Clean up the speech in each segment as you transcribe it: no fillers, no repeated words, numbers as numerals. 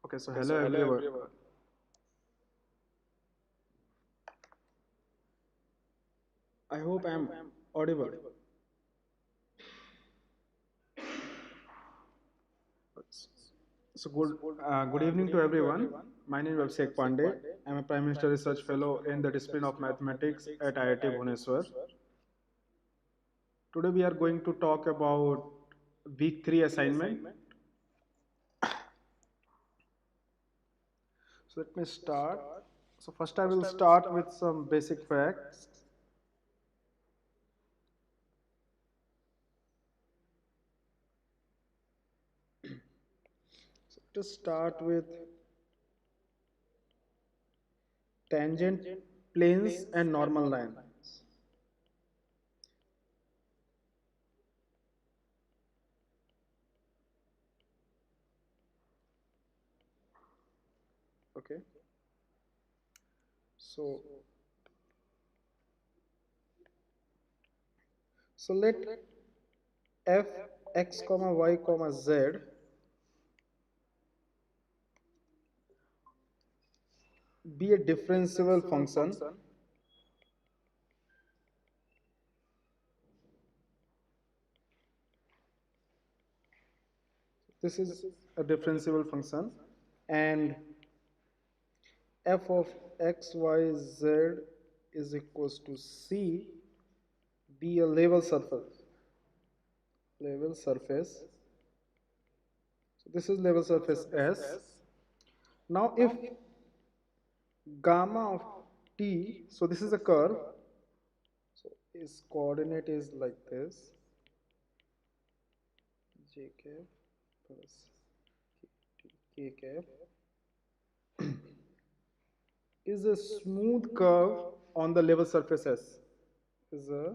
Okay, so hello everyone. I hope I'm audible. So good evening to everyone. My name is Abhishek Pandey. I'm a Prime Minister Research Fellow in the discipline of Mathematics at IIT Bhubaneswar. Today we are going to talk about week 3 assignment. So let me start. So first I will start with some basic facts. So to start with tangent planes and normal lines. Okay. So let f x comma y comma z be a differentiable function this is a differentiable function and f of x y z is equals to c be a level surface. So this is level surface S. Now if gamma of t, so this is a curve, so its coordinate is like this, j cap plus k cap is a smooth curve on the level surface S. Is a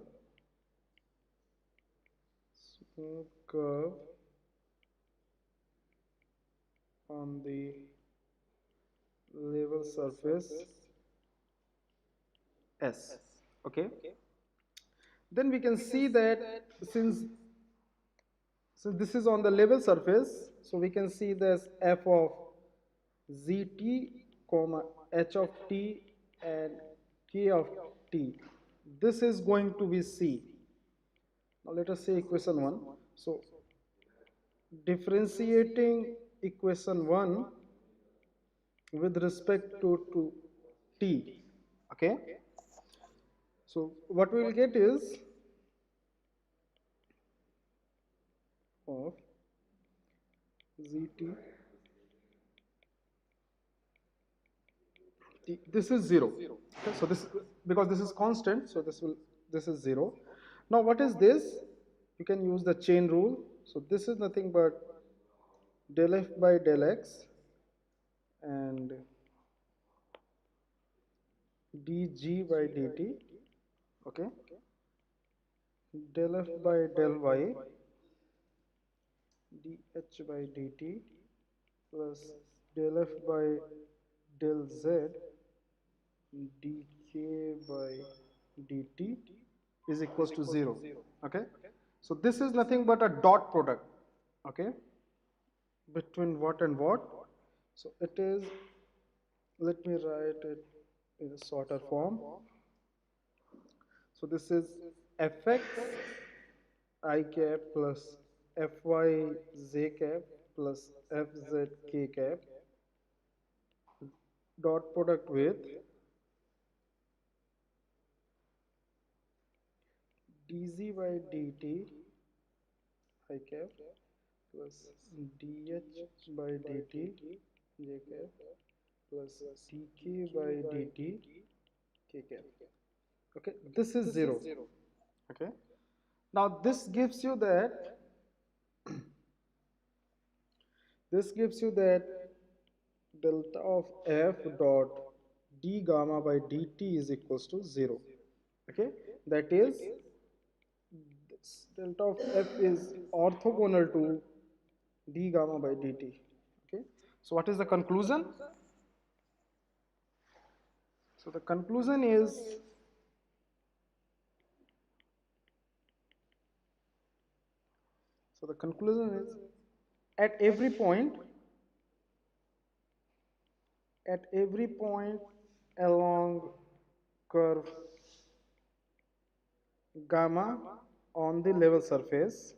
smooth curve on the level surface S. Okay. Then we can see that since this is on the level surface, so we can see this f of zt comma h of t and k of t. This is going to be c. Now let us say equation 1. So differentiating equation 1 with respect to t. Okay. So what we will get is of zt this is 0. Okay, so this because this is constant, so this is 0. Now what is this? You can use the chain rule. So this is nothing but del f by del x and dg by dt. Okay, del f by del y dh by dt plus del f by del z dk by dt is equals to 0. Okay, so this is nothing but a dot product. Okay, between what and what. So it is, let me write it in a shorter form. So this is fx I cap plus fy j cap plus fz k cap dot product with dz by dt I cap plus dh by dt j cap plus dk by dt k cap. Okay, this is 0. Okay, now this gives you that delta of f dot d gamma by dt is equals to 0. Okay, that is this delta of f is orthogonal to d gamma by dt. Okay, so what is the conclusion? So the conclusion is at every point at every point along curve gamma on the level surface.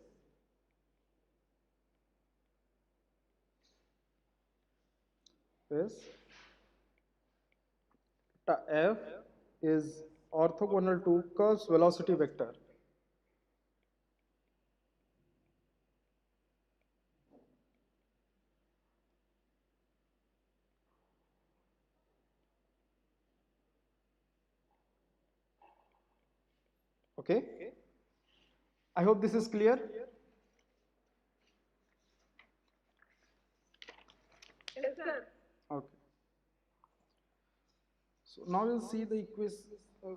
Yes, f is orthogonal to curve's velocity vector. Okay, I hope this is clear. Okay, so now we'll see the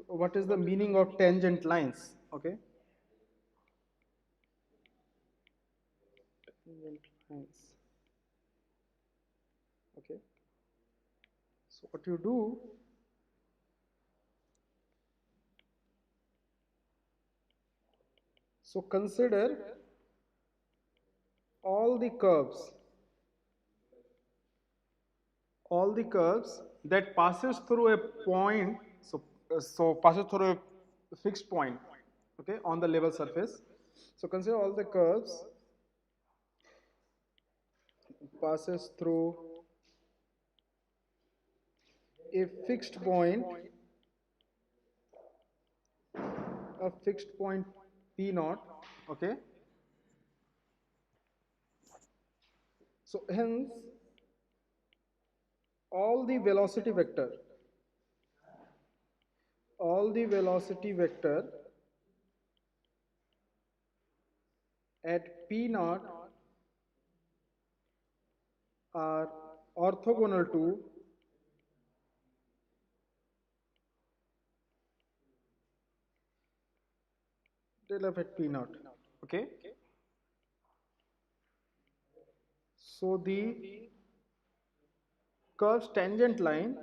what is the meaning of tangent lines. Okay, tangent lines. Okay, so what you do, so consider all the curves, all the curves that passes through a point, so passes through a fixed point, okay, on the level surface. So consider all the curves passes through a fixed point, a fixed point p naught. Okay, so hence all the velocity vector, all the velocity vector at p naught are orthogonal to del f at p naught. Okay, so the curve's tangent line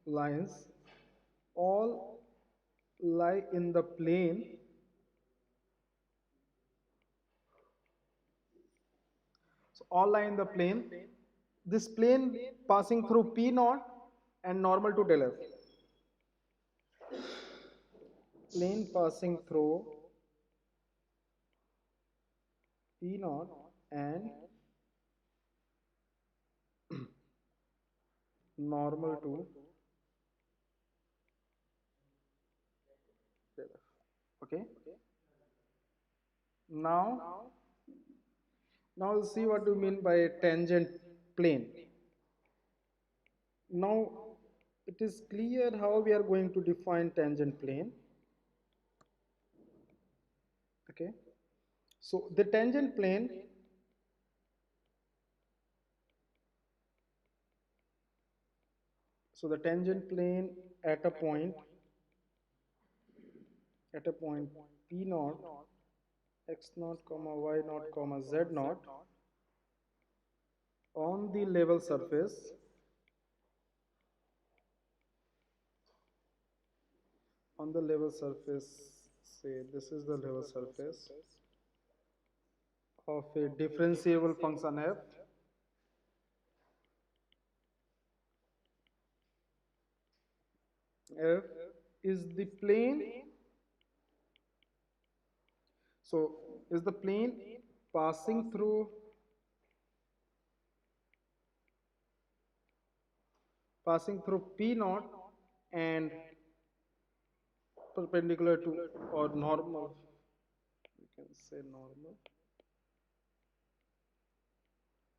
lines all lie in the plane, so all lie in the plane, this plane passing through p naught and normal to del f, plane passing through p naught and normal to del f. Okay, now we'll see what you mean by a tangent plane. Now it is clear how we are going to define tangent plane. Okay, so the tangent plane, so the tangent plane at a point, p naught, x naught comma y naught comma z naught on the level surface, on the level surface, say this is the level surface of a differentiable function f. F is the plane, so is the plane passing through p naught and perpendicular to or normal, you can say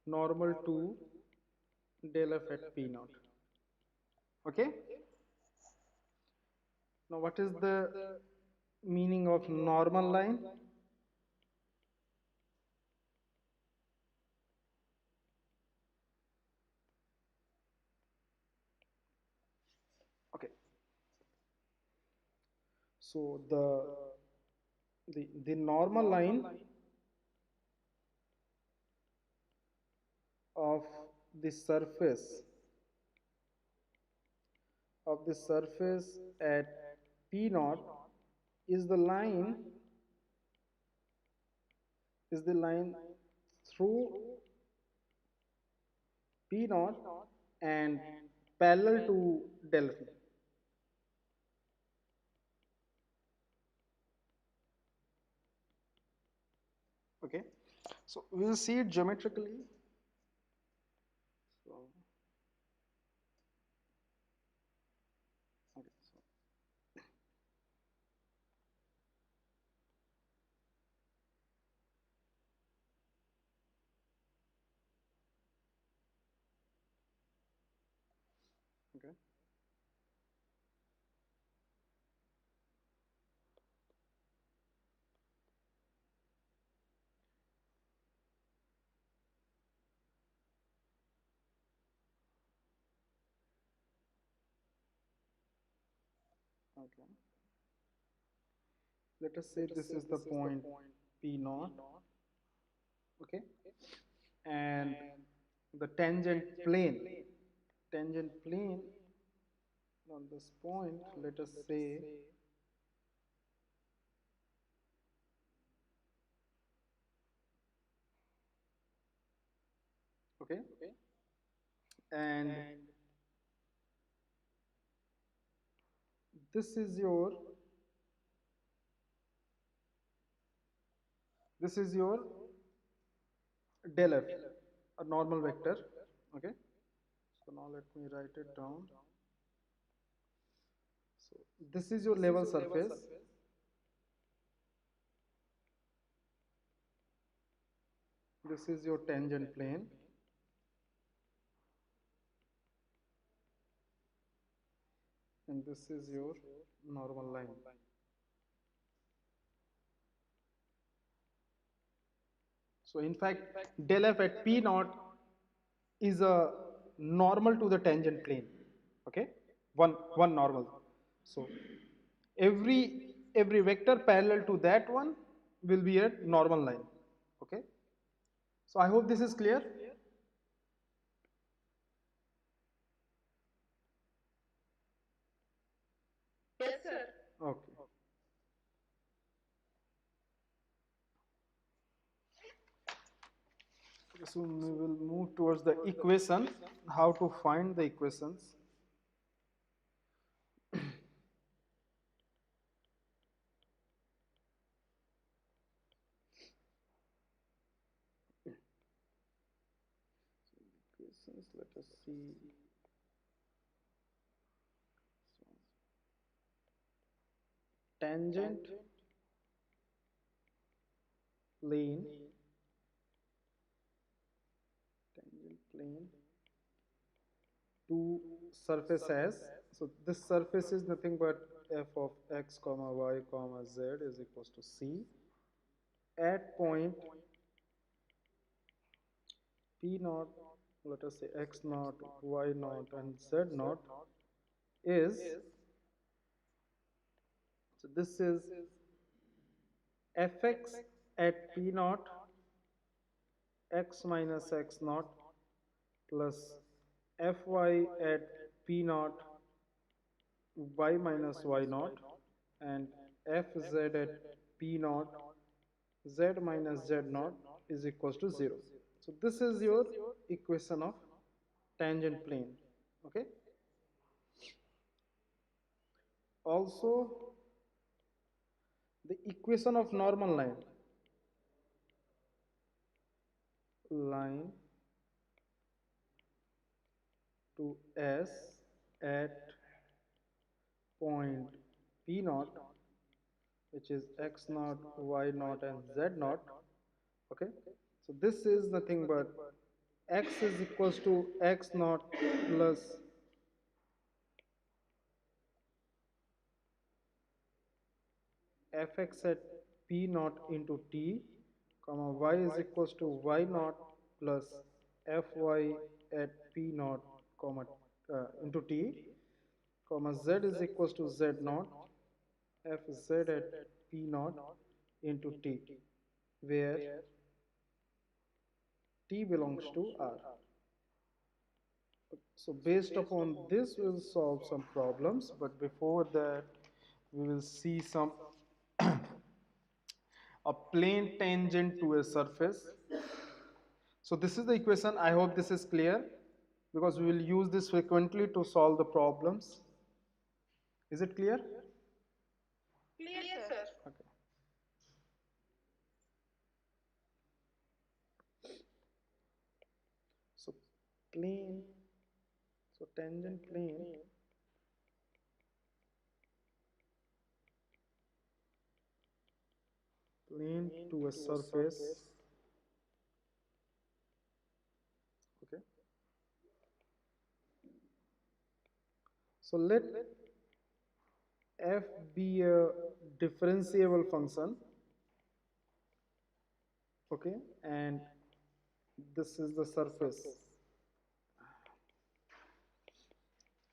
normal to del f at p naught. Okay, now what is the meaning of normal line? Okay, so the normal line of the surface, at p naught is the line is the line through P naught and parallel to delta. Okay, so we'll see it geometrically. So, okay, so okay, okay. Let us say this is the point P naught, okay, and the tangent plane on this point, let us say, okay, and this is your this is your del f, a normal vector, okay. So now let me write it down. So this is your level surface, this is your tangent plane, and this is your normal line. So in fact, del f at P naught is a normal to the tangent plane. Okay, one normal. So every vector parallel to that one will be a normal line. Okay. So I hope this is clear. Yes, sir. Okay. So we will move towards the equation. How to find the equations? Equations. Let us see. So, tangent plane, tangent plane to surface S. So this surface is nothing but f of x comma y comma z is equals to c at point p naught, let us say x naught, y naught, and z naught is, so this is fx at p naught x minus x naught plus fy at p naught y minus y naught and fz at p naught z minus z naught is equals to 0. So this is your equation of tangent plane. Okay. Also, the equation of normal line to S at point P naught, which is x naught, y naught, and z naught. Okay. So this is nothing but x is equals to x naught plus fx at p naught into t, comma y is equals to y naught plus fy at p naught, comma into t, comma z is equals to z naught fz at p naught into t, where t belongs to r. So based upon this, we'll solve some problems, but before that, we will see some a plane tangent to a surface. So this is the equation. I hope this is clear because we will use this frequently to solve the problems. Is it clear? Clear, sir. Okay. So plane, so tangent plane to a surface. Okay. So let f be a differentiable function. Okay, and this is the surface.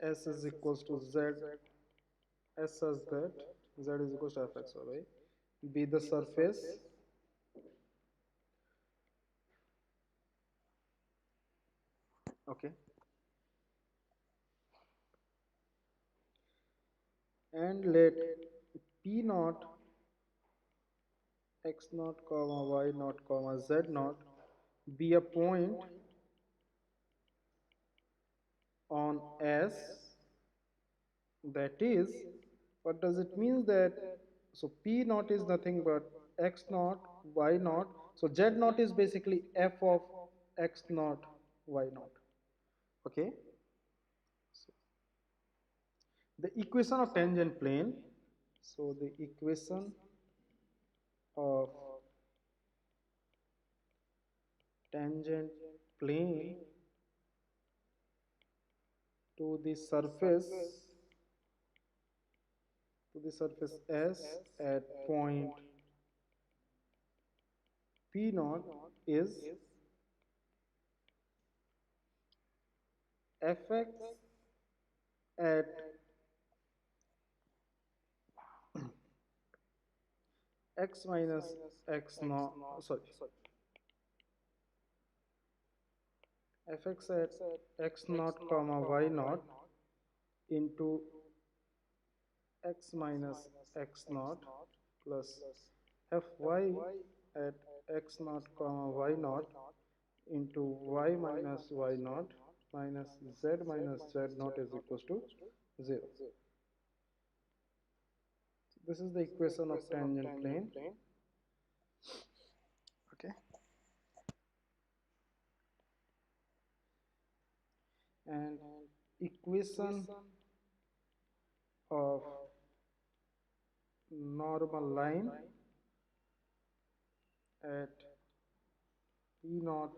S is equals to z. S says that z is equals to fx, right? Be the surface. Okay, and let p naught x naught comma y naught comma z naught be a point on S. That is, what does it mean that, so p naught is nothing but x naught y naught, so z naught is basically f of x naught y naught. Okay, so the equation of tangent plane, so the equation of tangent plane to the surface, S at point p naught is fx at x minus x naught, sorry, fx at x naught comma y naught into x minus x naught plus fy at x naught comma y naught into y minus y naught minus z minus z naught is equals to 0. So this is the equation of tangent plane. Okay, and equation of normal line at p naught,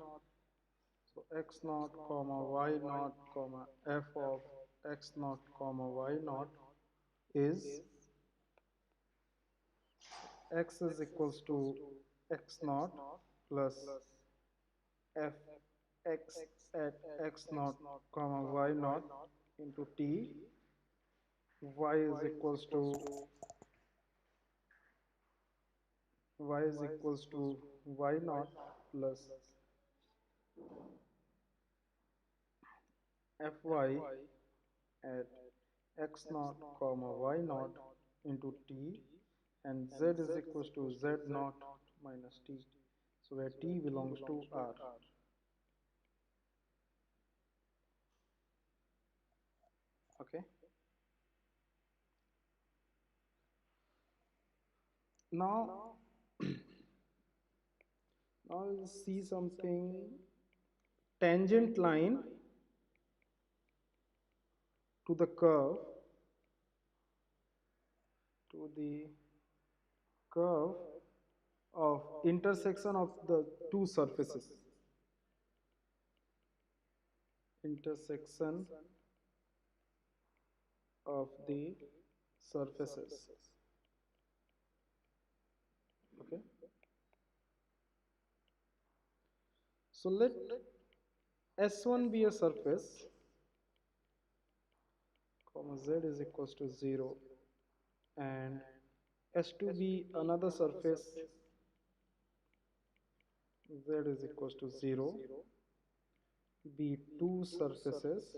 so x naught comma y naught comma f of x naught comma y naught is x is equals to x naught plus f x at x naught comma y naught into t, y is equals to y naught plus fy at x naught comma y naught into t, and z is equals to z naught minus t, so where t belongs to r. Okay, now now we'll see something. Tangent line to the curve, to the curve of intersection of the two surfaces, intersection of the surfaces. Okay, so let S1 be a surface, comma z is equals to 0, and S2 be another surface, z is equals to 0, be two surfaces,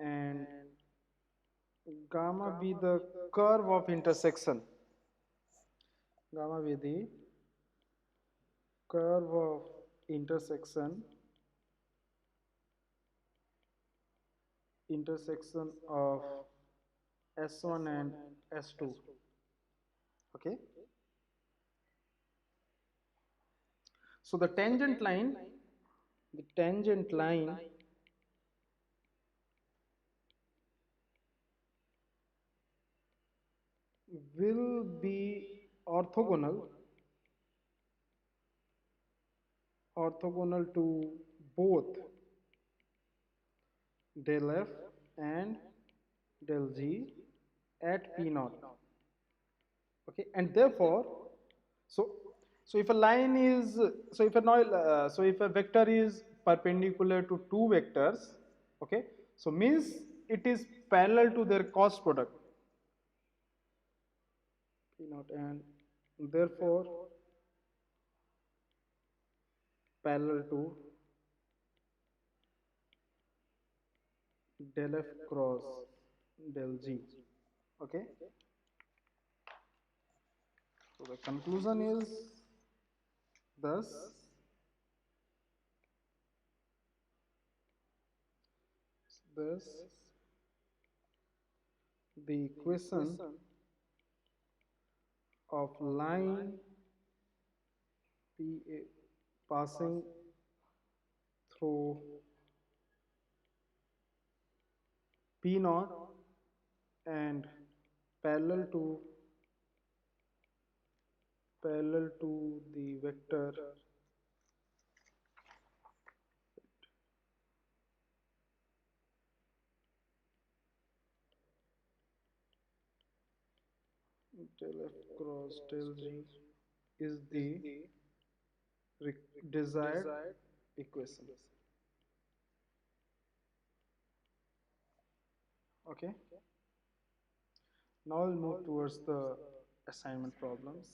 and gamma be the curve of intersection, gamma be the curve of intersection of S1 and S2. Okay, so the tangent line will be orthogonal to both del f and del g at p naught. Okay, and therefore, so so if a line is so if a so if a vector is perpendicular to two vectors, okay, so means it is parallel to their cross product p naught, and therefore parallel to del f cross del g. Okay, so the conclusion is thus thus the equation of line PA passing through P naught and parallel to the vector del f cross del g is the desired equation. Okay, now we'll move towards the assignment problems.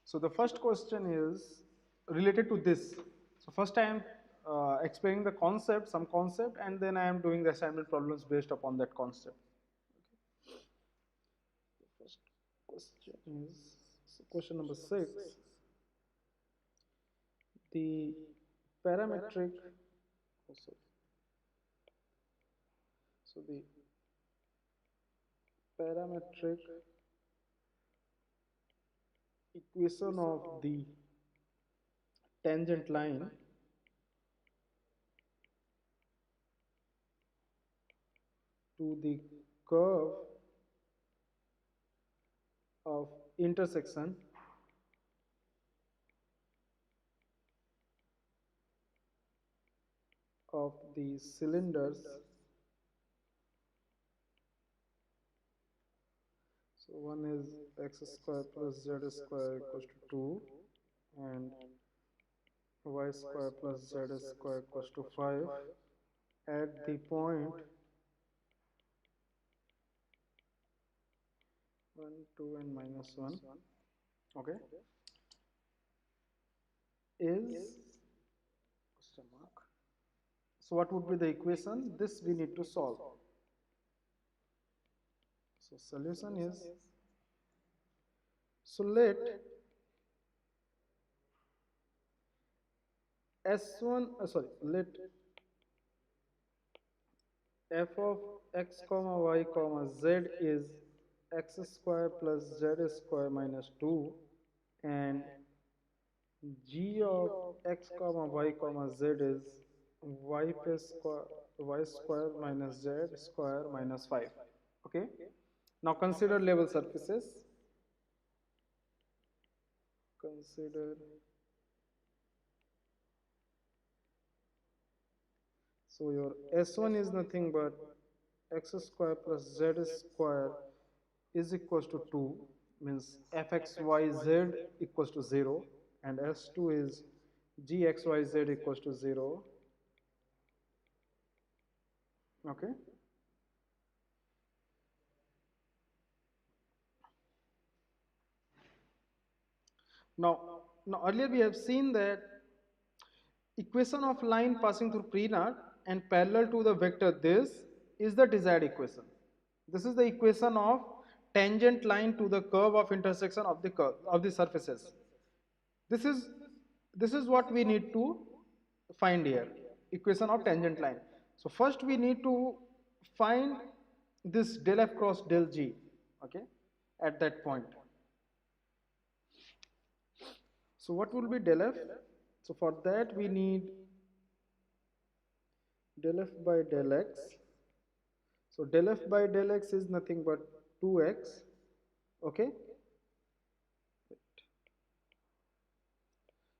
So the first question is related to this. So first I am explaining the concept, some concept, and then I am doing the assignment problems based upon that concept. The first question is so question number 6. The parametric, oh, sorry. So the parametric equation of the tangent line to the curve of intersection of the cylinders. So one is x square plus z square equals to 2 and y square plus z square equals to 5 at the point 1, 2 and minus 1, okay, is question mark. So what would be the equation? This we need to solve. So solution is, so let S1, sorry, let f of x comma y comma z is x square plus z square minus 2 and g of x comma y comma z is y plus square y square minus z square minus 5. Okay, now consider level surfaces. Consider, so your S1 is nothing but x square plus z square is equals to 2, means fxyz equals to 0, and S2 is gxyz equals to 0. Okay, Now earlier we have seen that equation of line passing through pre-naught and parallel to the vector this is the desired equation. This is the equation of tangent line to the curve of intersection of the curve of the surfaces. This is this is what we need to find here, equation of tangent line. So first we need to find this del f cross del g, okay, at that point. So what will be del f? So for that we need del f by del x. So del f by del x is nothing but 2x, okay.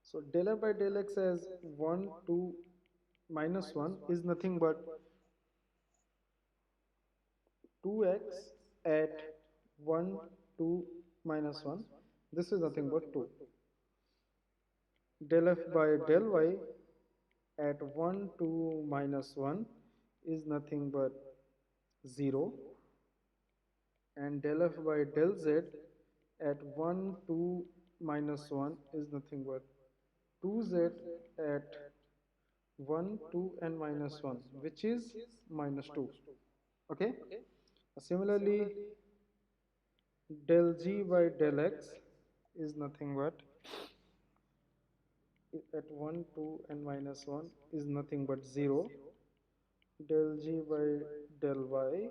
So del f by del x as 1 2 minus 1 is nothing but 2x at 1 2 minus 1. This is nothing but 2. Del f by del y at 1 2 minus 1 is nothing but 0, and del f by del z at 1 2 minus 1 is nothing but 2z at 1 2 and minus 1, which is minus 2, okay. Similarly, del g by del x is nothing but at 1 2 and minus 1 is nothing but 0. Del g by del y,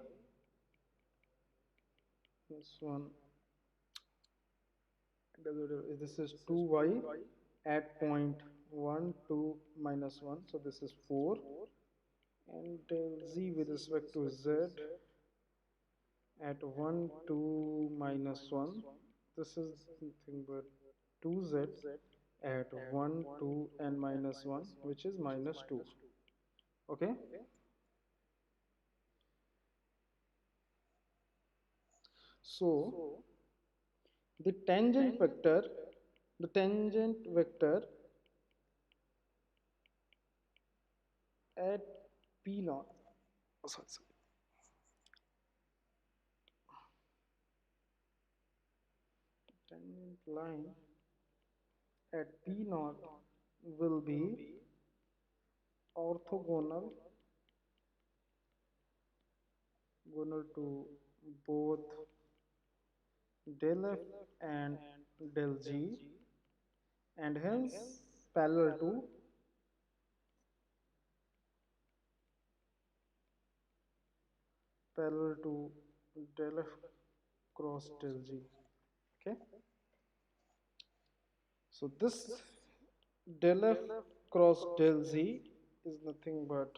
this one, this is 2y at point 1 2 minus 1, so this is 4, and del z with respect to z at 1 2 minus 1, this is nothing but 2z at 1 2 and minus 1, which is minus 2, okay. So the tangent vector at p naught, oh, sorry, tangent line at p naught will be orthogonal to both del f and del g, and hence parallel to del f cross del g, okay. So this del f cross del z is nothing but,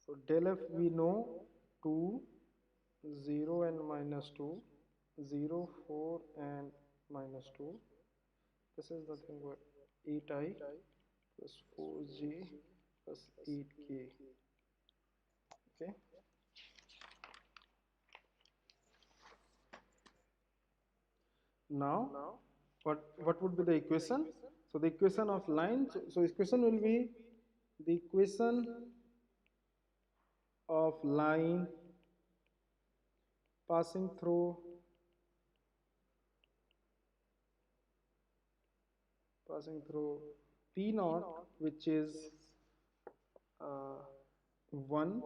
so del f we know 2 0 and minus 2, 0 4 and minus 2, this is nothing but 8i plus 4j plus 8k, okay. Now what would be the equation? So the equation of line, so equation will be the equation of line passing through p naught, which is 1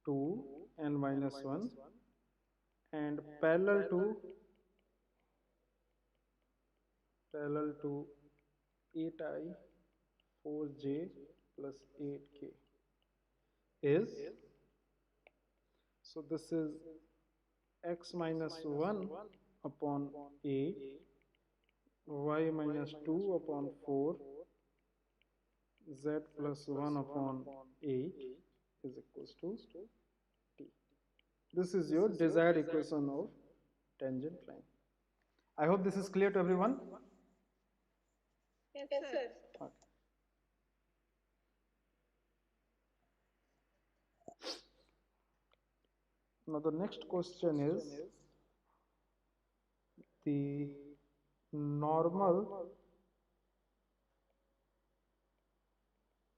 2 and minus 1, and parallel to 8i 4j plus 8k is, so this is x minus 1 upon 8, y minus 2 upon 4, z plus 1 upon 8 is equals to t. This is your desired equation of tangent line. I hope this is clear to everyone. Yes, sir. Okay. Now the next question is the normal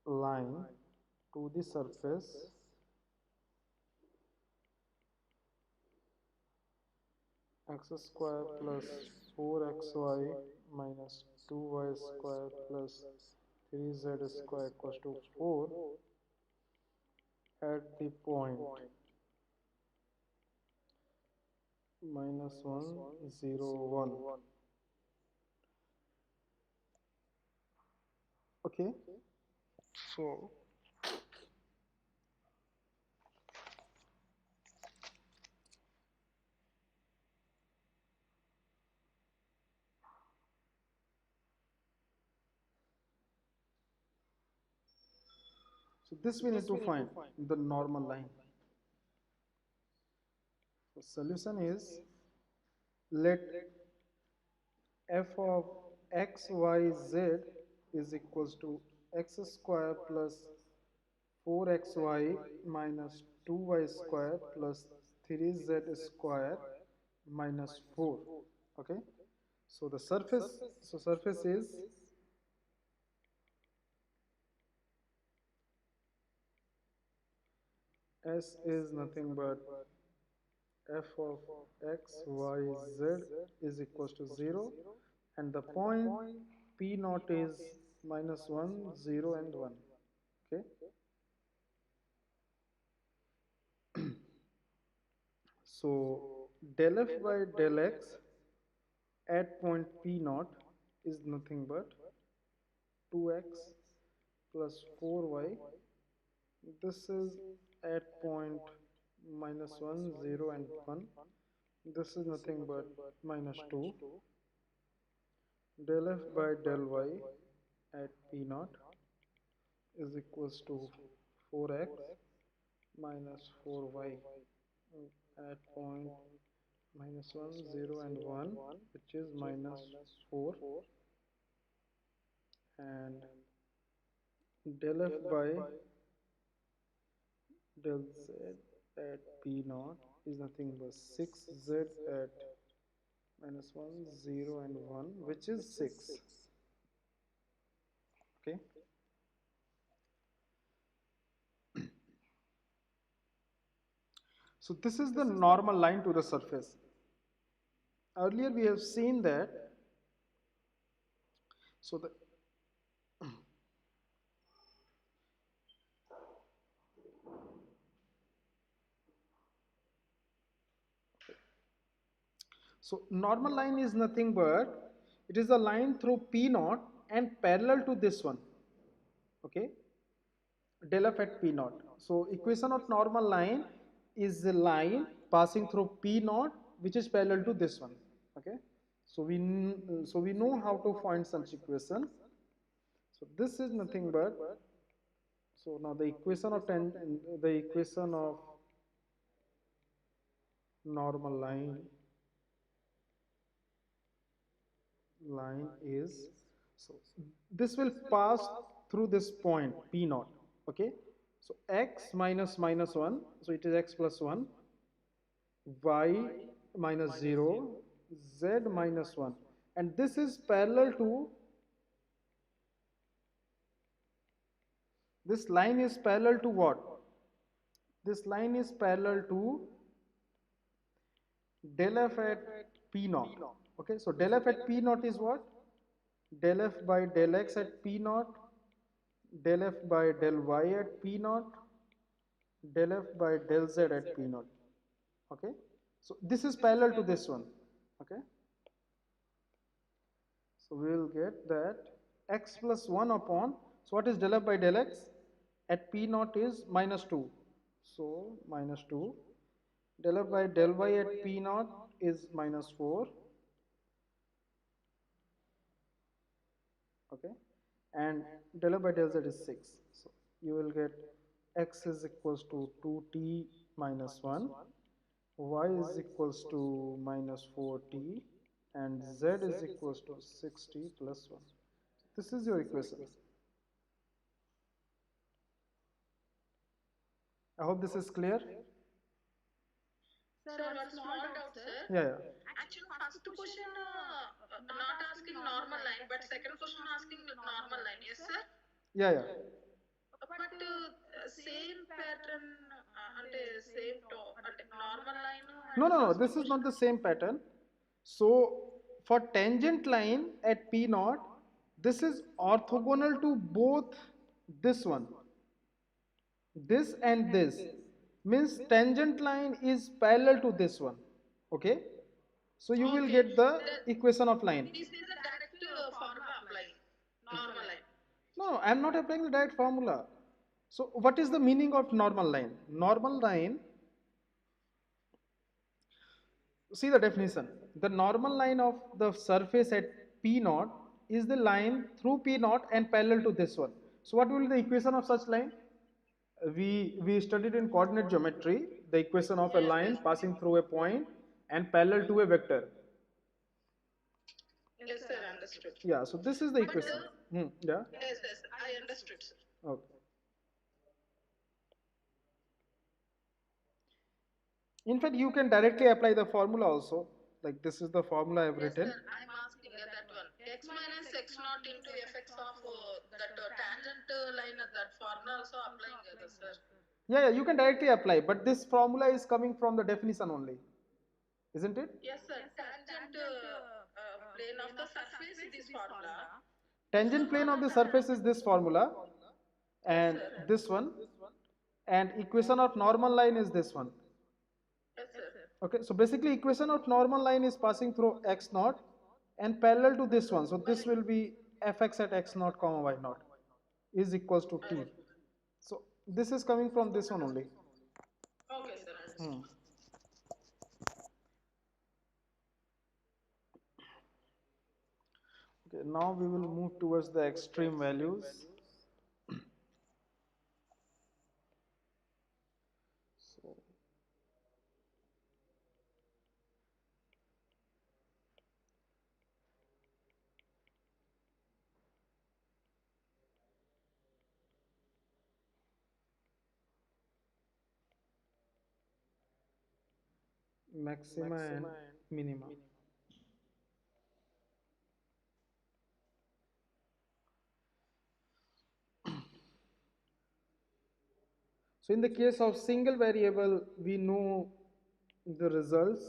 line to the surface x square plus 4xy minus 2y square plus 3z square equals to 4 at the point minus 1 0 1. Okay, so this we need to find the normal line. The solution is, let f of x y z is equals to x square plus 4xy minus 2y square plus 3z square minus 4. Okay, so the surface is s is nothing but f of x y z is equals to 0, and the point p naught is minus 1 0 and 1. Okay, so del f by del x at point p naught is nothing but 2x plus 4y. This is at point minus 1 0 and 1. This is nothing but minus 2 del f by del y at p naught is equals to 4x minus 4y at point minus 1 0 and 1, which is minus 4, and del f by del z at p naught is nothing but 6z at minus 1 0 and 1, which is 6. Okay, so this is the normal line to the surface. Earlier we have seen that, so the so normal line is nothing but it is a line through p naught and parallel to this one. Okay, del f at p naught. So equation of normal line is a line passing through p naught which is parallel to this one. Okay, so we know how to find such equation. So this is nothing but, so now the equation of the equation of normal line is, so this will pass through this point p naught. Okay, so x minus minus 1, so it is x plus 1, y minus 0, z minus 1, and this is parallel to, this line is parallel to what? This line is parallel to del f at p naught. Okay, so del f at p naught is what? Del f by del x at p naught, del f by del y at p naught, del f by del z at p naught. Okay, so this is parallel to this one. Okay, so we will get that x plus 1 upon, so what is del f by del x at p naught is minus 2, so minus 2, del f by del y at p naught is minus 4. Okay, and del f by del z is 6, so you will get x is equals to 2t minus 1, y is equals to minus 4t, and z is equals to 6t plus 1. This is your equation. I hope this is clear. Sir, one small doubt, sir. Yeah, Actually, first question not asking normal line, but second question asking normal line. Yes, sir. yeah. But same pattern అంటే same to అంటే normal line No, and no, no, first this is question. not the same pattern. So for tangent line at P naught, this is orthogonal to both this one, this and this. Means tangent line is parallel to this one. Okay? So you will Okay. get the That equation of line. this is a direct formula applying. Normal line. No, I am not applying the direct formula. So what is the meaning of normal line? Normal line, see the definition. The normal line of the surface at P naught is the line through P naught and parallel to this one. So what will be the equation of such line? We studied in coordinate geometry the equation of a Yes, line yes. passing through a point and parallel to a vector. Yes, sir, understood. Yeah, so this is the But equation. Yeah. yes, yes, I understood, sir. Okay. In fact, you can directly apply the formula also. Like this is the formula I've Yes, written. sir, I'm asking that one. X minus x naught into fx of that tangent line that formula also applying, sir. Yeah, you can directly apply, but this formula is coming from the definition only, isn't it? Yes, sir. Tangent plane of the surface, this formula. Tangent plane of the surface is this formula, Yes, and sir. this one, and equation of normal line is this one. Yes, sir. Okay, so basically equation of normal line is passing through x naught and parallel to this one. So this will be fx at x naught comma y naught is equals to t. So this is coming from this one only. Okay, sir, Hmm. understood. Okay, now we will move towards the extreme values. So maxima and minima. So in the case of single variable, we know the results.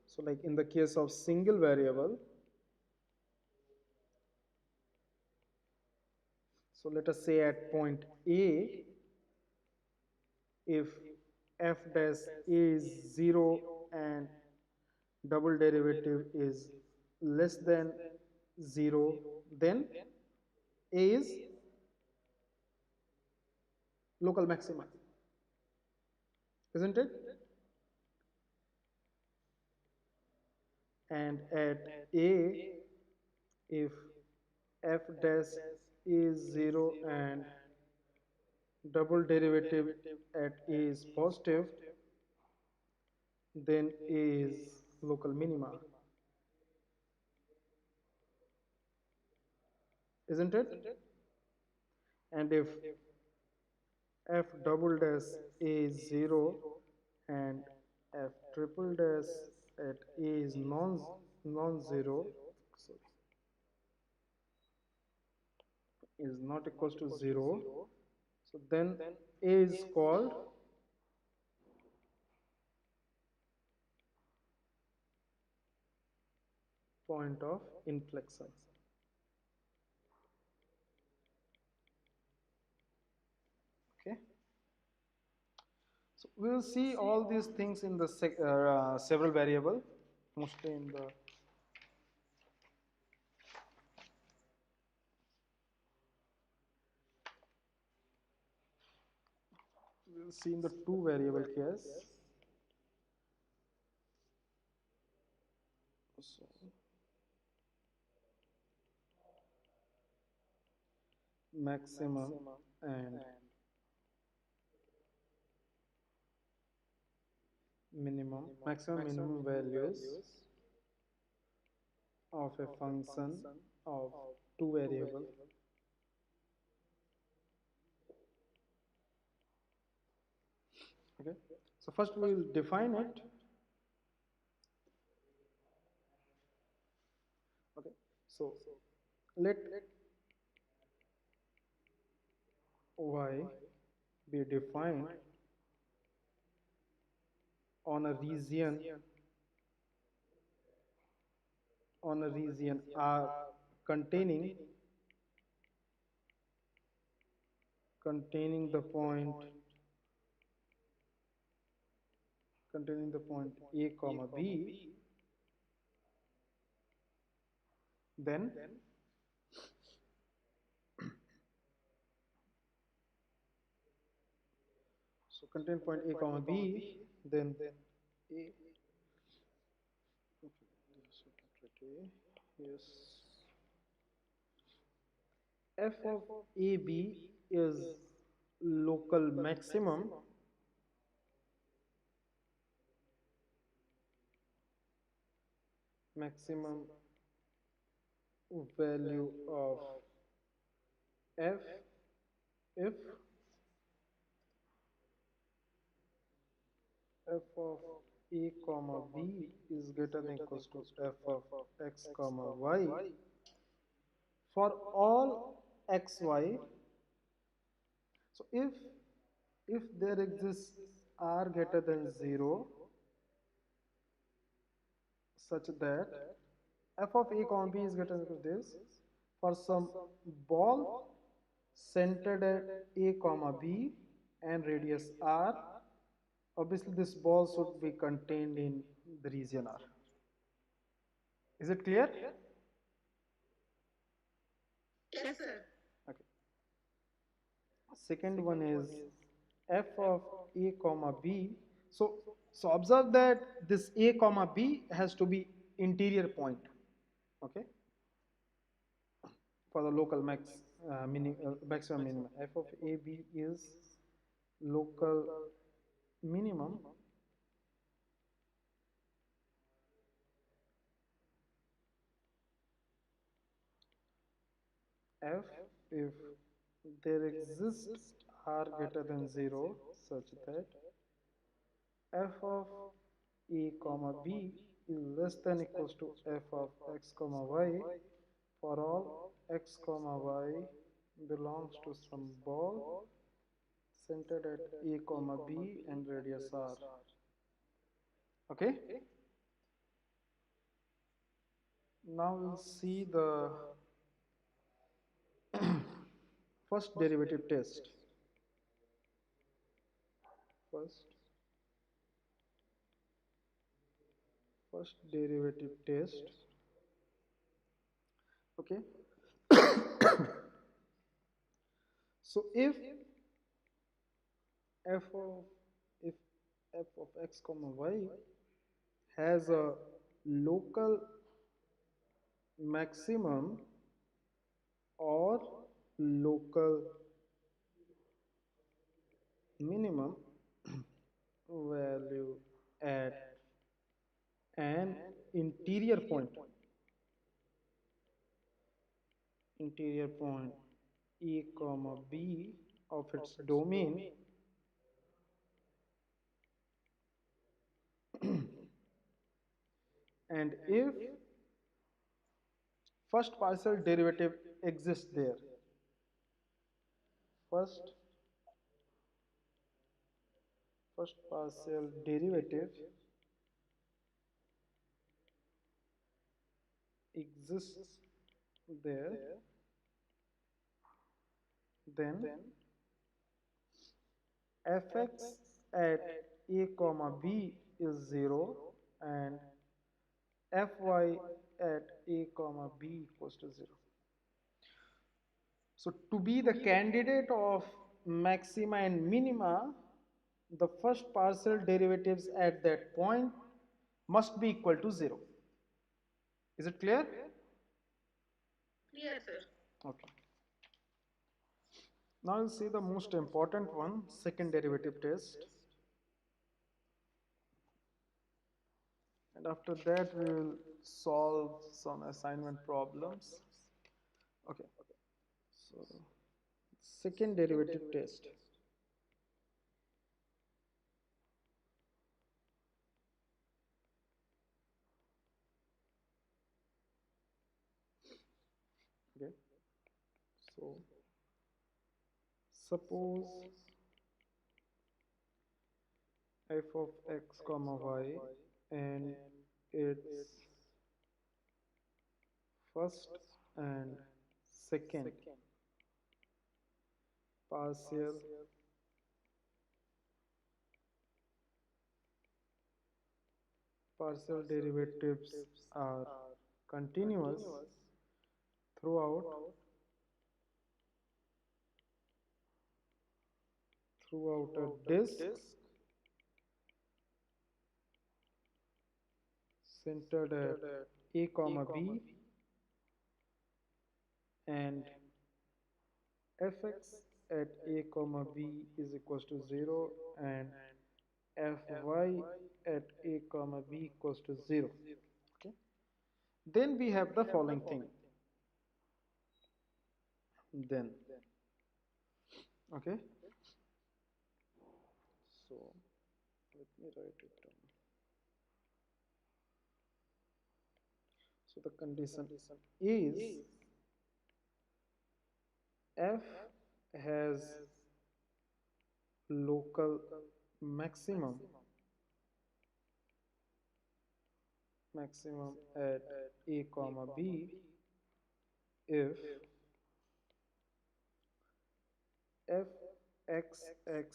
So like in the case of single variable, so let us say at point A, if f dash is 0 and double derivative is less than 0, then A is local maxima, isn't it? And at A, if f dash is 0 and double derivative at A is positive, then A is local minima, isn't it? And if f double dash is 0 and f triple dash at A is non-zero, sorry, is not equals to 0, so then A is called point of inflection. Okay, so we will see all these things in the several variable, mostly in the we'll see in the two variable case. So maximum and maximum minimum values of a function of two variable. Okay, so first we will define it. Okay, so let y be defined on a region on a region R containing the point A comma B, then so contain point A comma B, then A, okay, yes, f of AB is local maximum value of f if f of A comma B is greater than equals to f of x comma y for all xy. So if there exists r greater than 0 such that f of A comma B is greater than equal to this for some ball centered at A comma B and radius r, obviously this ball should be contained in the region R. Is it clear? Yes, sir. Okay. Second one is f of A comma B. So observe that this A comma B has to be interior point. Okay. For the local maximum minimum, f of A B is local minimum f if there exists r greater than 0 such that f of A comma B is less than equals to f of x comma y for all x comma y belongs to some ball centered at A comma B and radius r. Okay, now we'll see the first derivative test. First, first derivative test. Okay. So f of if f of x comma y has a local maximum or local minimum value at an interior point A comma B of its domain, and if first partial derivative exists there, first first partial derivative exists there, then fx at A comma B is 0 and fy at A comma B equals to 0. So to be the candidate of maxima and minima, the first partial derivatives at that point must be equal to 0. Is it clear? Clear, sir. Okay. Now we'll see the most important one, second derivative test. And after that we will solve some assignment problems. Okay. So second derivative test. Okay. So suppose f of x comma y and its first and second partial derivatives are continuous throughout a disk centered at a comma b, and fx at a comma b is equals to 0 and fy at a comma b equals to 0. Okay, then we have the following thing. Then, okay, so let me write it down. So the condition is f has local maximum at a comma b if fxx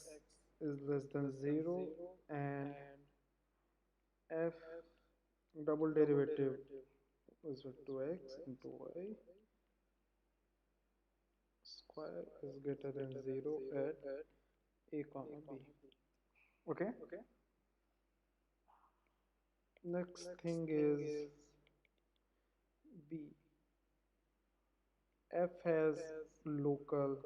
is less than 0 and f double derivative is equal to x into y square is greater than 0 at a comma b. Okay, next thing is b. F has local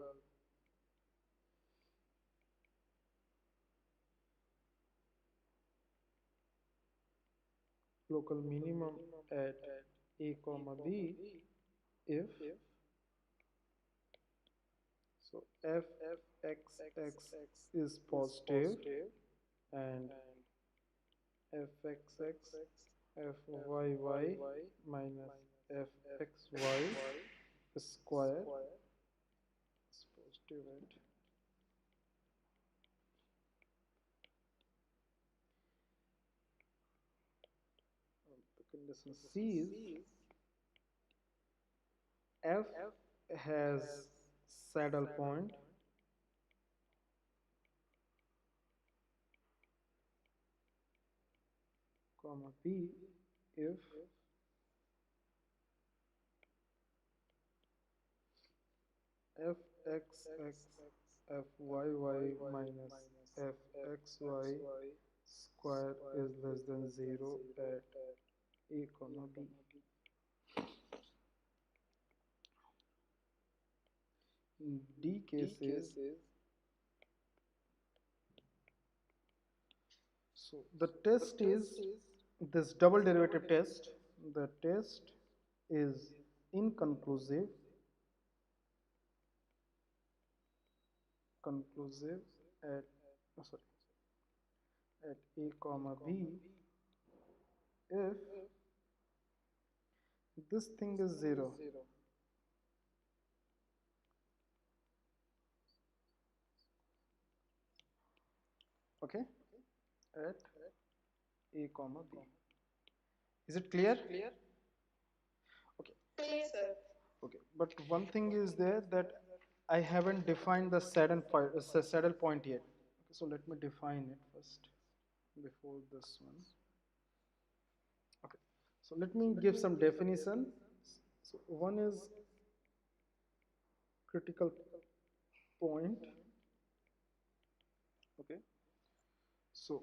minimum at a comma b if so fxx is positive and fxx fyy minus fxy square is positive at the condition C is f has saddle point comma b if fxx fyy minus fxy square is less than 0 at a comma b. In D cases, so the test is this double derivative test. The test is inconclusive, at sorry at a comma b if this thing is 0. Okay, at a comma b. Is it clear? Okay. Clear, sir. Okay, but one thing is there that I haven't defined the saddle point yet. Okay, so let me define it first before this one. Okay, so let me give some definition. So one is critical point. Okay, so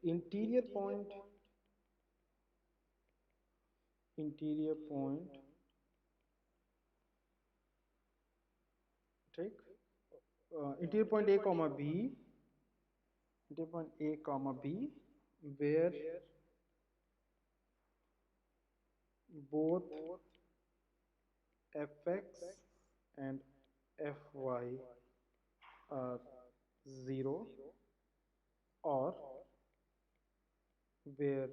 interior point take interior point a comma b, interior point a comma b, where both fx and fy are 0, or where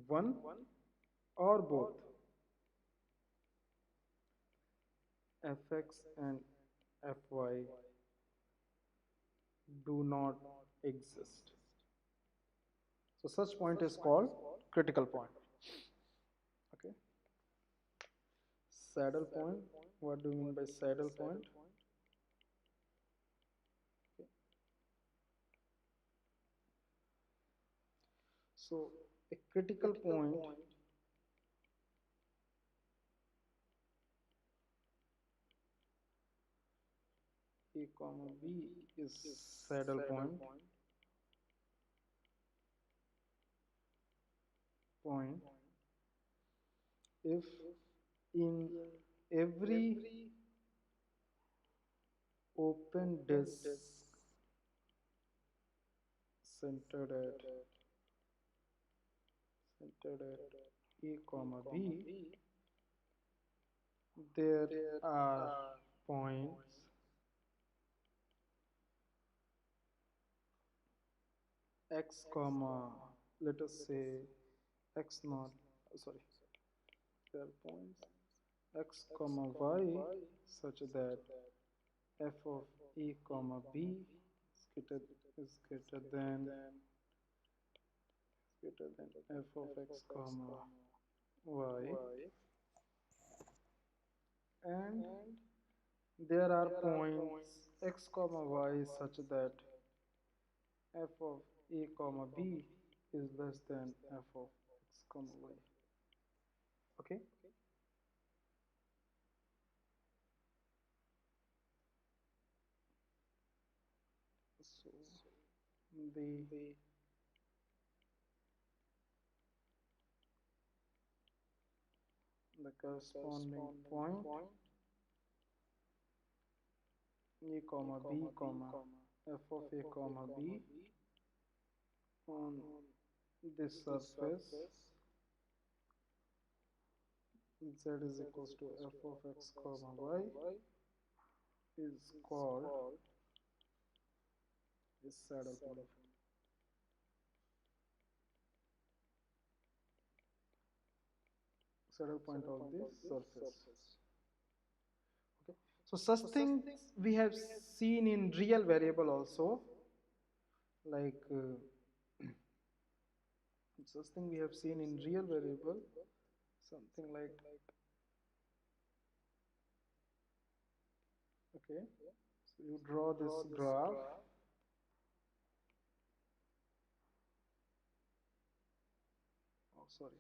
one or both fx and fy do not exist. So such point is called critical point. Okay. Saddle point. What do you mean by saddle point? Okay. So a critical point A comma B is saddle point if in every open disk centered at A comma B, there are points x comma, let us say x naught, sorry, there are points x comma y such that f of A comma B is greater than f of x comma y, and there are points x comma y such that f of A comma B is less than f of x comma y. Okay. So the corresponding point A comma B comma f of A comma B on this surface z is equals to f of x comma y is called a saddle point. Saddle point of this surface. Okay. So such things we have seen in real variable also, like such thing we have seen in real variable, something like, okay, so you draw this graph. Oh, sorry.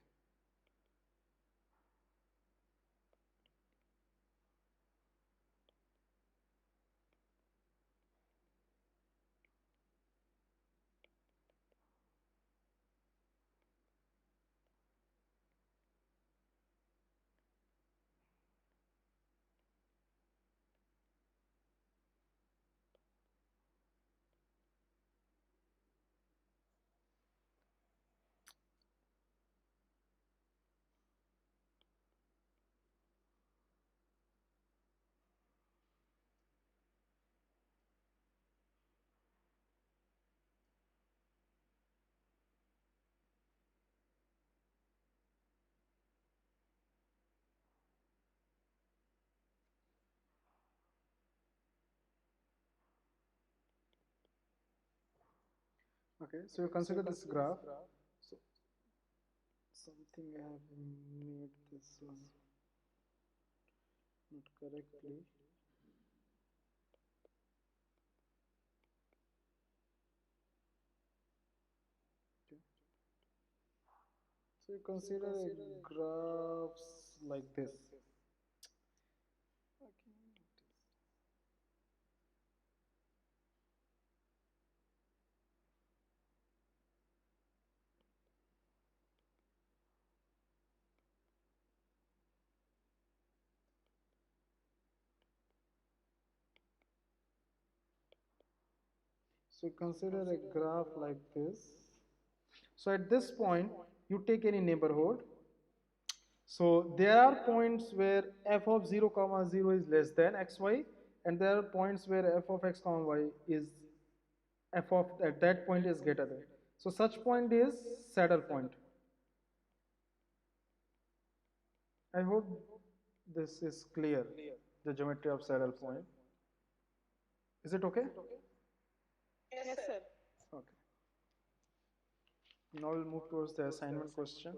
Okay, so you consider this graph. So something I have made this one not correctly. Okay. So you consider a graphs like this. Okay. So consider a graph like this. So at this point, you take any neighborhood. So there are points where f of 0 comma 0 is less than xy, and there are points where f of x comma y is f of at that point is greater than. So such point is saddle point. I hope this is clear, the geometry of saddle point. Is it okay? Yes, sir. Okay. Now we'll move towards the assignment question.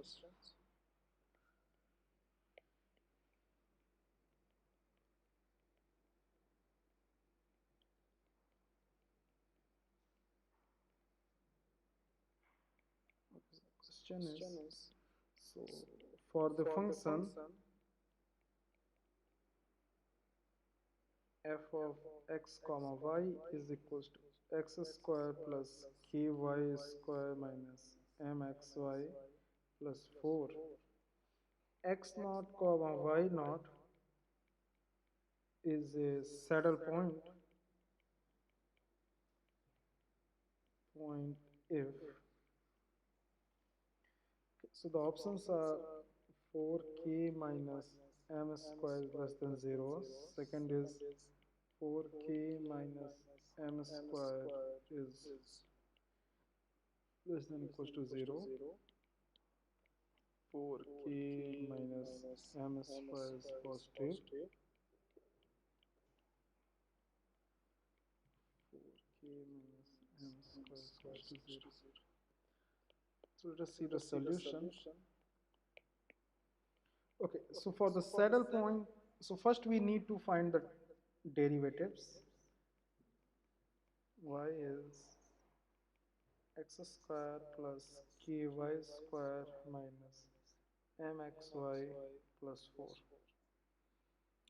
Question is, so for the function f of x comma y is equals to x square plus ky square minus mxy plus 4, x naught comma y naught is a saddle point if, so the options are 4k minus m square is less than 0. Second is 4k minus m square is less than equals to 0. 4k minus m square is positive. 4k minus m square is equals to 0. So let us see the solution. Okay, so for the saddle point, so first we need to find the derivatives. Y is x square plus ky square minus mxy plus 4.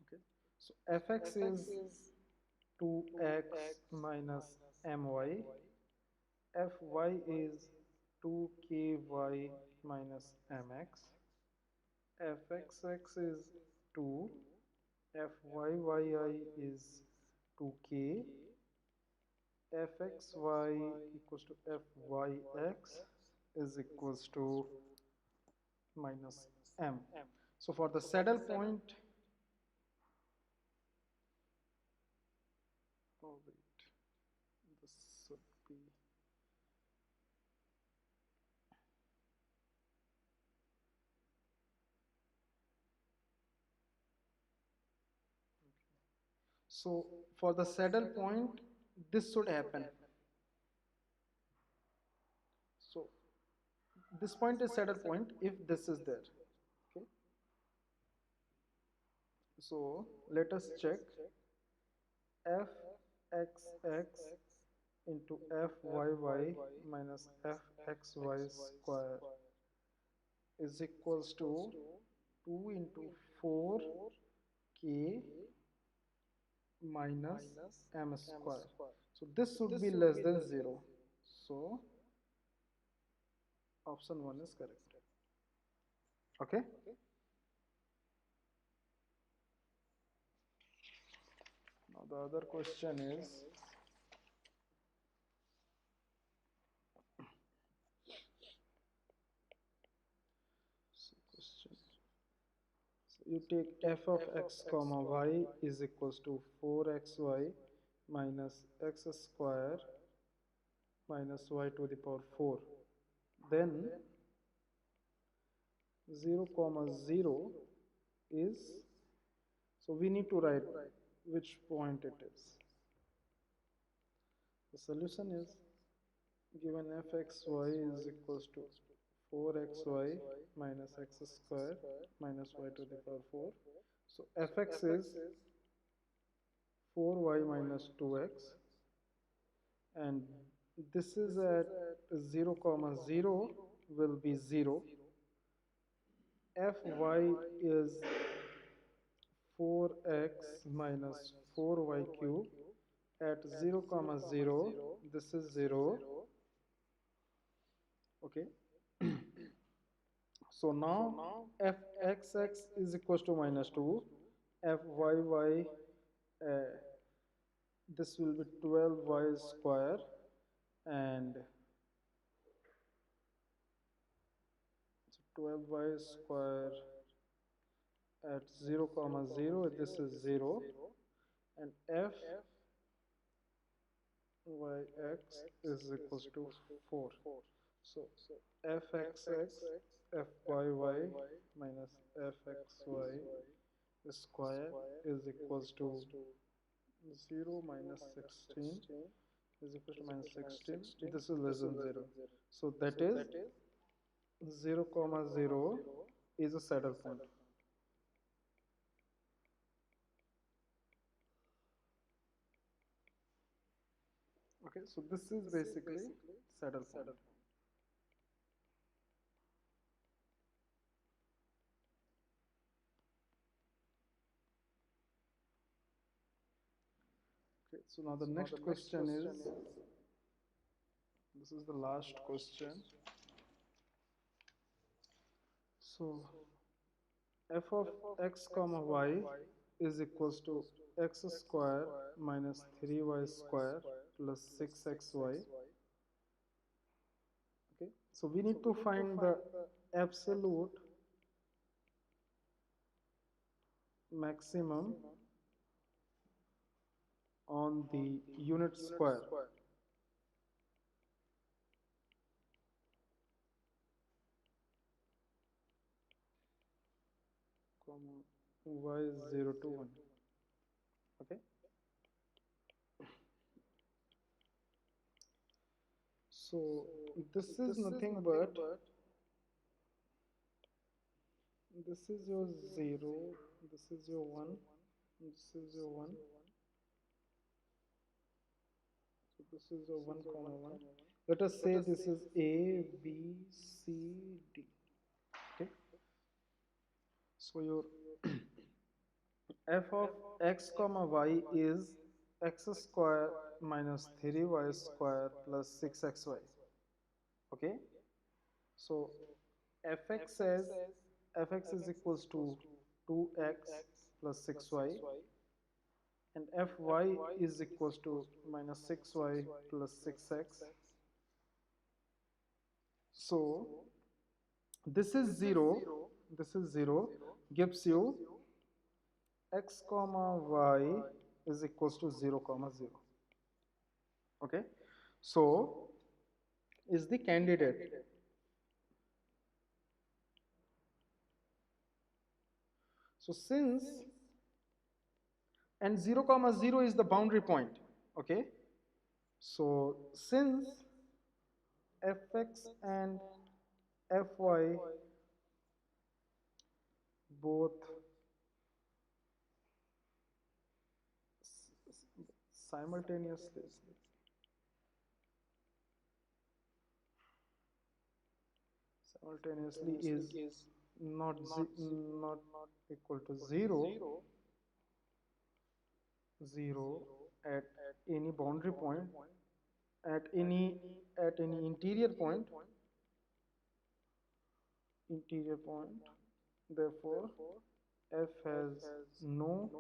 Okay, so fx is 2x minus my, fy is 2ky minus mx, fxx is 2, fyyi is 2k, fxy equals to fyx is equals to minus m. So for the saddle point, oh wait, this should be, so for the saddle point, this should happen. So this point is saddle point if this is there. Okay. So let us check fxx into fyy minus fxy square is equals to 2 into 4k minus m square. So this should be less than 0. So option 1 is correct. Okay. Now the other question is, so question, so you take f of x comma y is equals to 4xy minus x square minus y to the power 4. Then 0 comma 0 is, so we need to write which point it is. The solution is, given fxy is equals to 4xy minus x square minus y to the power 4. So fx is 4y minus 2x, and this is at 0 comma 0 will be 0. Fy is 4x minus 4y cube at 0 comma 0, this is 0. Okay. So now fxx is equals to minus 2, fyy, this will be 12y square, and 12y square at 0 comma 0, this is 0, and fyx is equals to 4. So fxx fyy minus fxy square is equals to 0 minus 16 is equal to minus 16. This is less than 0. So that is 0 comma 0 is a saddle point. Okay, so this is basically saddle point. Okay, so now the next question is, this is the last question. So f of x comma y is equals to x square minus 3y square plus 6xy. Okay, so we need to find the absolute maximum on the unit square. Comma y is 0 to 1. Okay, so this is nothing but, this is your 0, this is your 1, this is your 1, so this is your 1 comma 1. Let us say this is a b c d. Okay, so your f of x comma y is x square minus 3y square plus 6xy. Okay, so fx says fx is equals to 2x plus 6y, and fy is equals to minus 6y plus 6x. So this is 0, this is 0, gives you x comma y is equals to 0 comma 0. Okay, so is the candidate. So since, and 0 comma 0 is the boundary point. Okay, so since fx and fy both simultaneously is not equal to 0, 0 at any boundary point, at any interior point, therefore f has no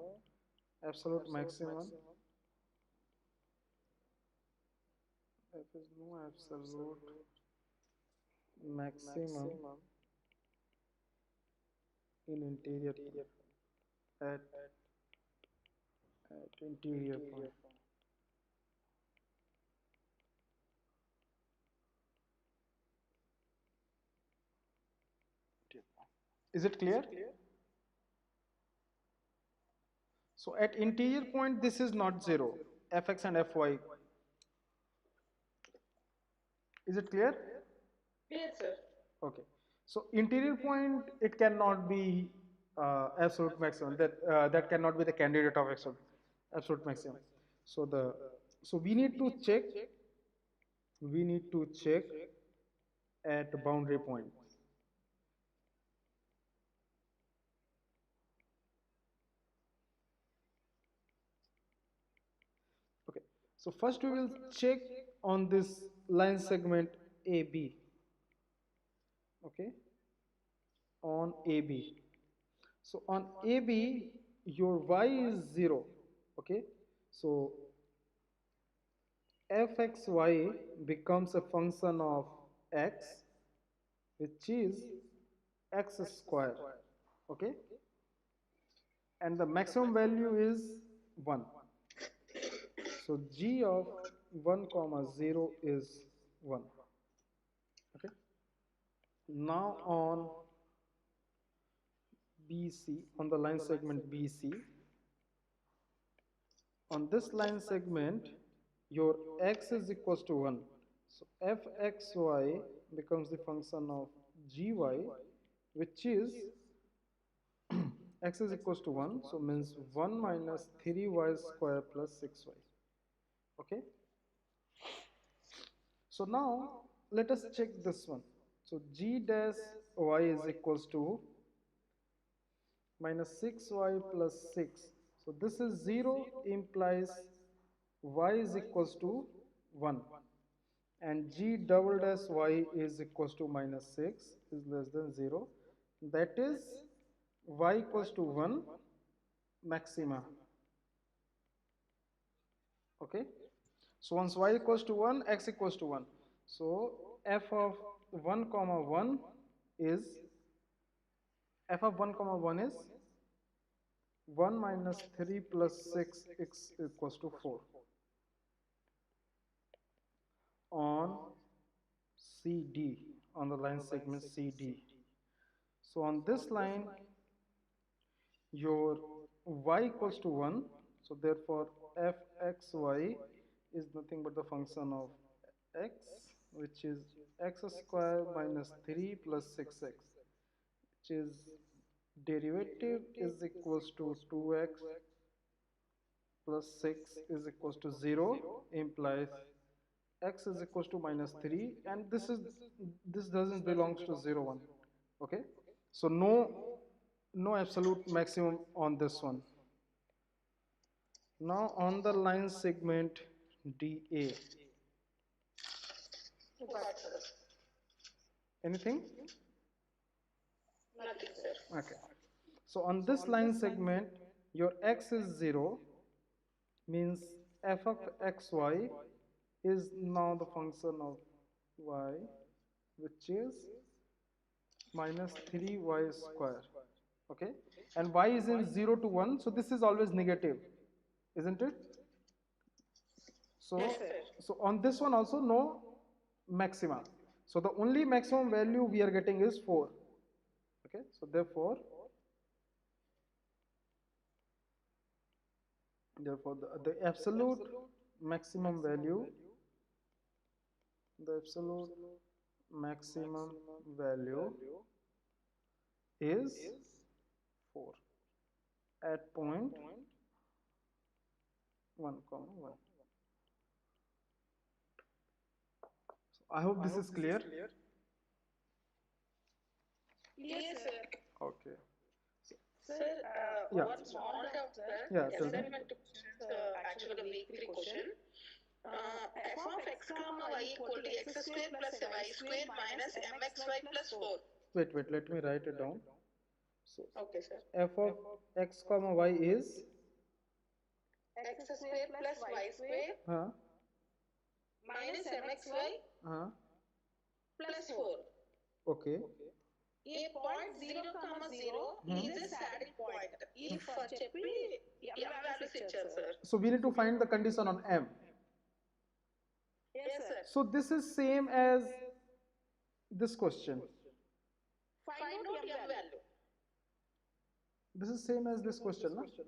absolute maximum, f is no absolute maximum in interior point, at interior point. Is it clear? So at interior point this is not 0, fx and fy. Is it clear? Yes, sir. Okay. So interior point, it cannot be absolute maximum. That cannot be the candidate of absolute maximum. So we need to check. We need to check at boundary point. Okay. So first we will check on this line segment AB. Okay. On AB. So on AB, your y is 0. Okay. So fxy becomes a function of x, which is x square. Okay, and the maximum value is 1. So g of 1 comma 0 is 1. Okay, now on BC, on the line segment BC, on this line segment your x is equals to 1. So fxy becomes the function of gy, which is x is equals to 1, so means 1 minus 3y square plus 6y. Okay, so now let us check this one. So g dash y is equals to minus 6y plus 6. So this is 0 implies y is equals to 1, and g double dash y is equals to minus 6 is less than 0. That is y equals to 1 maxima. Okay, so once y equals to 1, x equals to 1. So f of 1 comma 1 is f of 1 comma 1 is 1 minus 3 plus 6 x equals to 4 on CD, on the line segment CD. So on this line your y equals to 1, so therefore fxy is nothing but the function of x, which is x square minus 3 plus 6x, which is derivative is equals to 2x plus 6 is equals to 0 implies x is equals to minus 3, and this doesn't belongs to 0 1. Okay, so no absolute maximum on this one. Now on the line segment DA, Got, sir. anything? Nothing, sir. Okay, so on this line segment your x is 0, means f of xy is now the function of y, which is minus 3y square. Okay, and y is in 0 to 1, so this is always negative, isn't it? So Yes, sir. so on this one also no maxima, so the only maximum value we are getting is 4. Okay, so therefore the absolute maximum value, the absolute maximum value is 4 at point 1 comma 1. So I hope this is clear. Yes, sir. Okay. Sir, Yeah. one small doubt, sir. Yeah, tell me. Assignment questions, actually week 3 question. F of x comma y equal to x square plus y square minus mxy plus 4. Wait, let me write it down. So Okay, sir. f of x comma y is X square plus y square huh, minus mxy huh, plus 4. okay. A point 0 comma 0 is a saddle point. If చెప్పి m values ఇచ్చారు, sir. So we need to find the condition on m. Yes, sir. So this is same as this question. Find out m value. This is same as this question, na? Okay.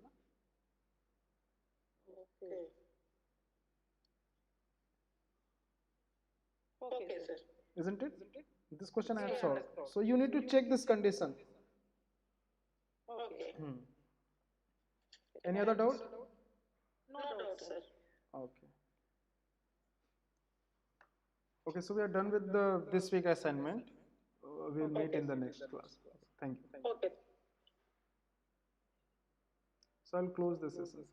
Okay, sir. Isn't it? This question I have solved. So you need to check this condition. Okay. Any other doubt? No doubt, sir. Okay. Okay, so we are done with the this week assignment. We'll meet in the next class. Thank you. Okay. So I'll close the session.